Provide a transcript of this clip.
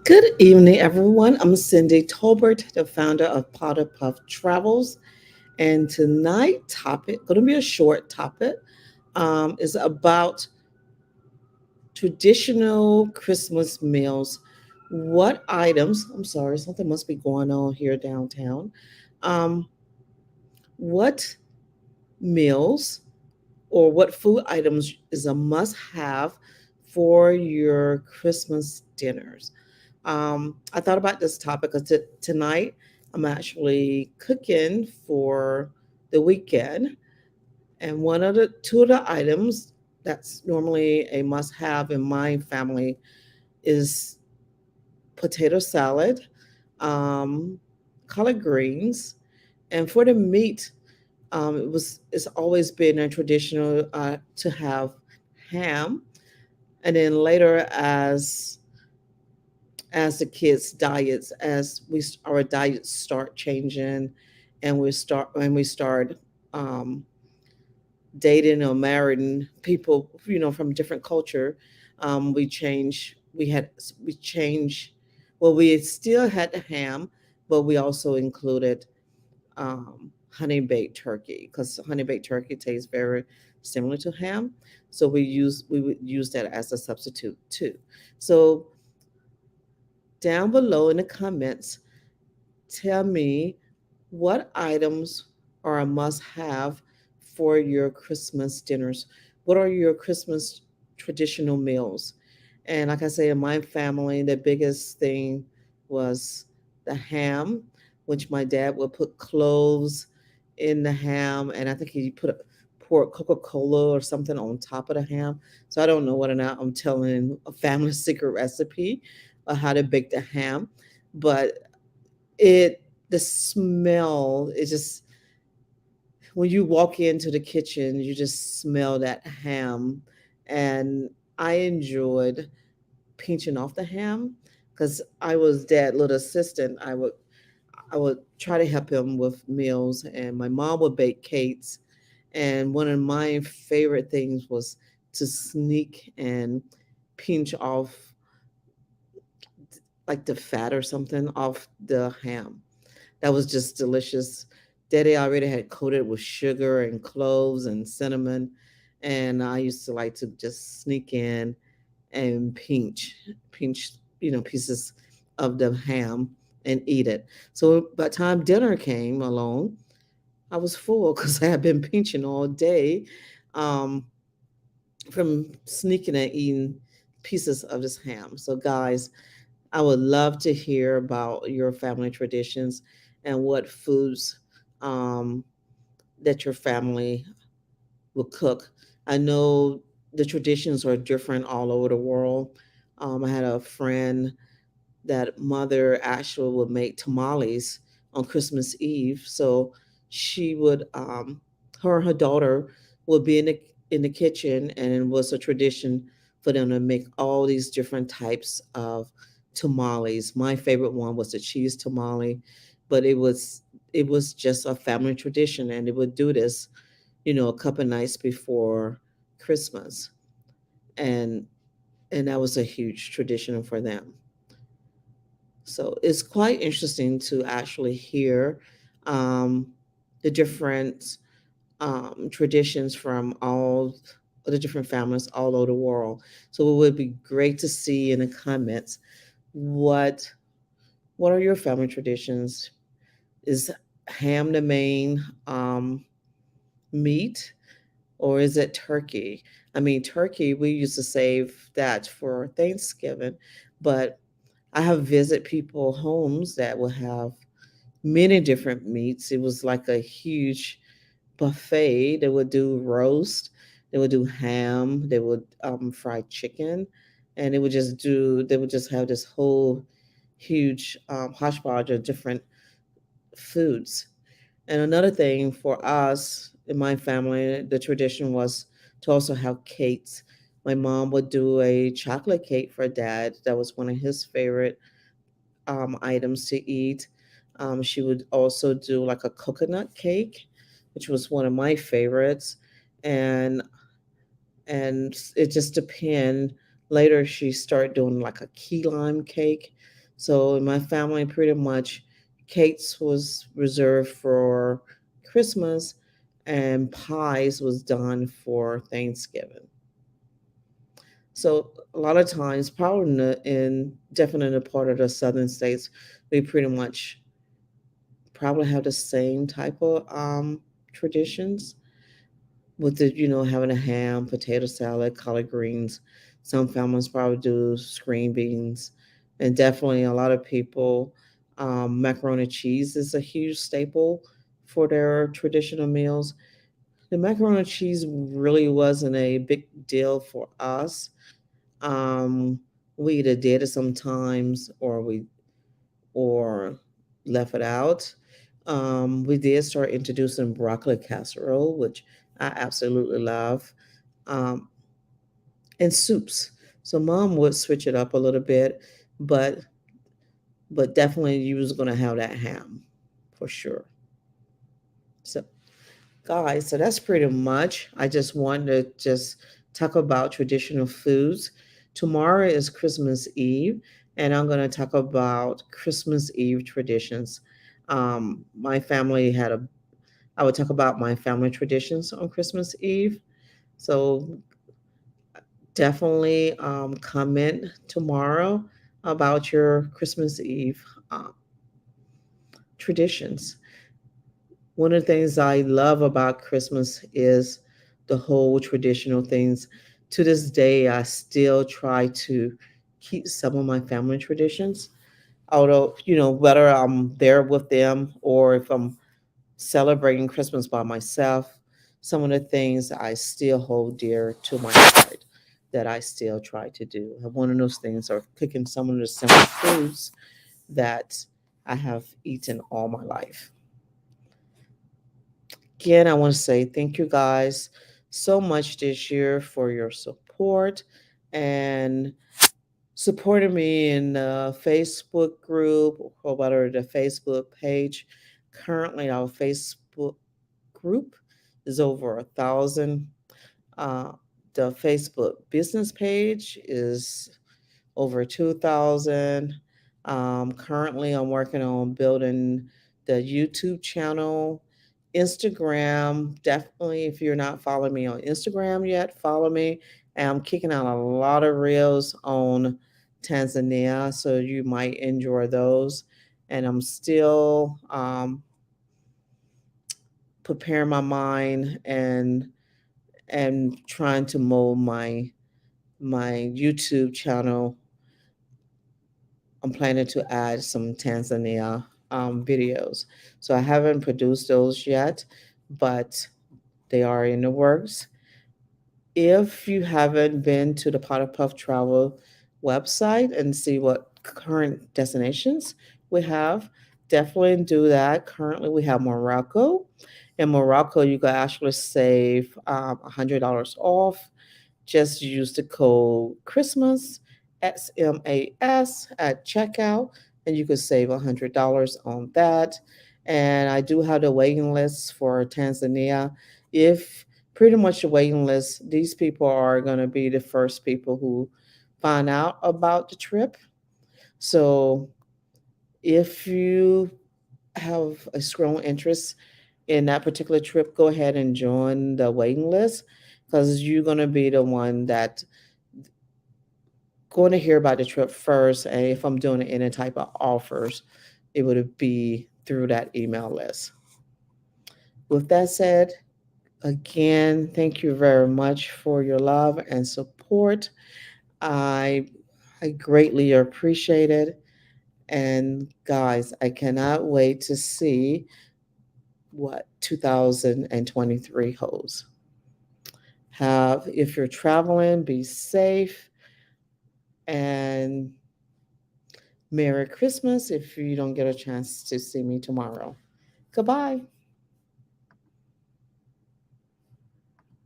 Good evening, everyone. I'm Cindy Tolbert, the founder of Potter Puff Travels, and tonight topic going to be a short topic. Is about traditional Christmas meals. What items? I'm sorry, something must be going on here downtown. Um, what meals or what food items is a must-have for your Christmas dinners? I thought about this topic because tonight I'm actually cooking for the weekend, and one of the two of the items that's normally a must-have in my family is potato salad, um, collard greens, and for the meat, it's always been a traditional to have ham, and then later as the kids diets as our diets start changing and we start um, dating or marrying people from different culture. We change. Well, we still had the ham, but we also included honey baked turkey because honey baked turkey tastes very similar to ham, so we would use that as a substitute too. So down below in the comments, tell me what items are a must have for your Christmas dinners. What are your Christmas traditional meals? And like I say, in my family, the biggest thing was the ham, which my dad would put cloves in the ham, and I think he pour Coca Cola or something on top of the ham. So I don't know whether or not I'm telling a family secret recipe of how to bake the ham, but it the smell is just when you walk into the kitchen, you just smell that ham. And I enjoyed pinching off the ham because I was dad little assistant. I would try to help him with meals, and my mom would bake cakes. And one of my favorite things was to sneak and pinch off like the fat or something off the ham. That was just delicious. Daddy already had coated with sugar and cloves and cinnamon, and I used to like to just sneak in and pinch, pieces of the ham and eat it. So by the time dinner came along, I was full because I had been pinching all day, um, from sneaking and eating pieces of this ham. So guys, I would love to hear about your family traditions and what foods um, that your family will cook. I know the traditions are different all over the world. I had a friend that mother actually would make tamales on Christmas Eve. So she would, her and her daughter would be in the kitchen, and it was a tradition for them to make all these different types of tamales. My favorite one was the cheese tamale, but it was just a family tradition, and they would do this, a couple nights before Christmas, and that was a huge tradition for them. So it's quite interesting to actually hear um, the different traditions from all of the different families all over the world. So it would be great to see in the comments what what are your family traditions? Is ham the main meat, or is it turkey? I mean, turkey we used to save that for Thanksgiving, but I have visit people homes that will have many different meats. It was like a huge buffet. They would do roast, they would do ham, they would fry chicken, and they would just have this whole huge hodgepodge of different foods. And another thing for us in my family, the tradition was to also have cakes. My mom would do a chocolate cake for dad. That was one of his favorite items to eat. She would also do like a coconut cake, which was one of my favorites, and it just depend. Later, she started doing like a key lime cake, So in my family, pretty much cakes was reserved for Christmas and pies was done for Thanksgiving. So a lot of times, probably definitely in a part of the southern states, we pretty much probably have the same type of traditions with the having a ham, potato salad, collard greens. Some families probably do green beans, and definitely a lot of people macaroni and cheese is a huge staple for their traditional meals. The macaroni and cheese really wasn't a big deal for us. Um, we either did it sometimes or left it out. We did start introducing broccoli casserole, which I absolutely love, um, and soups. So mom would switch it up a little bit, but definitely you was gonna have that ham for sure. So guys, so that's pretty much. I just wanted to just talk about traditional foods. Tomorrow is Christmas Eve, and I'm going to talk about Christmas Eve traditions. My family had a, I would talk about my family traditions on Christmas Eve. So definitely comment tomorrow about your Christmas Eve uh, traditions. One of the things I love about Christmas is the whole traditional things. To this day, I still try to keep some of my family traditions. Although, whether I'm there with them or if I'm celebrating Christmas by myself, some of the things I still hold dear to my heart that I still try to do. And one of those things are cooking some of the simple foods that I have eaten all my life. Again, I want to say thank you guys so much this year for your support and supporting me in the Facebook group or whatever the Facebook page. Currently, our Facebook group is over 1,000. Uh, the Facebook business page is over 2,000. Currently, I'm working on building the YouTube channel, Instagram. Definitely, if you're not following me on Instagram yet, follow me. And I'm kicking out a lot of reels on Tanzania, so you might enjoy those. And I'm still preparing my mind and trying to mold my YouTube channel. I'm planning to add some Tanzania videos. So I haven't produced those yet, but they are in the works. If you haven't been to the Pot of Puff Travel website and see what current destinations we have, definitely do that. Currently, we have Morocco. In Morocco, you can actually save $100 off. Just use the code Christmas XMAS at checkout, and you could save $100 on that. And I do have the waiting list for Tanzania. If pretty much the waiting list, these people are going to be the first people who find out about the trip. So if you have a strong interest in that particular trip, go ahead and join the waiting list because you're going to be the one that going to hear about the trip first. And if I'm doing any type of offers, it would be through that email list. With that said, again, thank you very much for your love and support. I I greatly appreciate it. And guys, I cannot wait to see what 2023 holds. Have if you're traveling, be safe and Merry Christmas if you don't get a chance to see me tomorrow. Goodbye.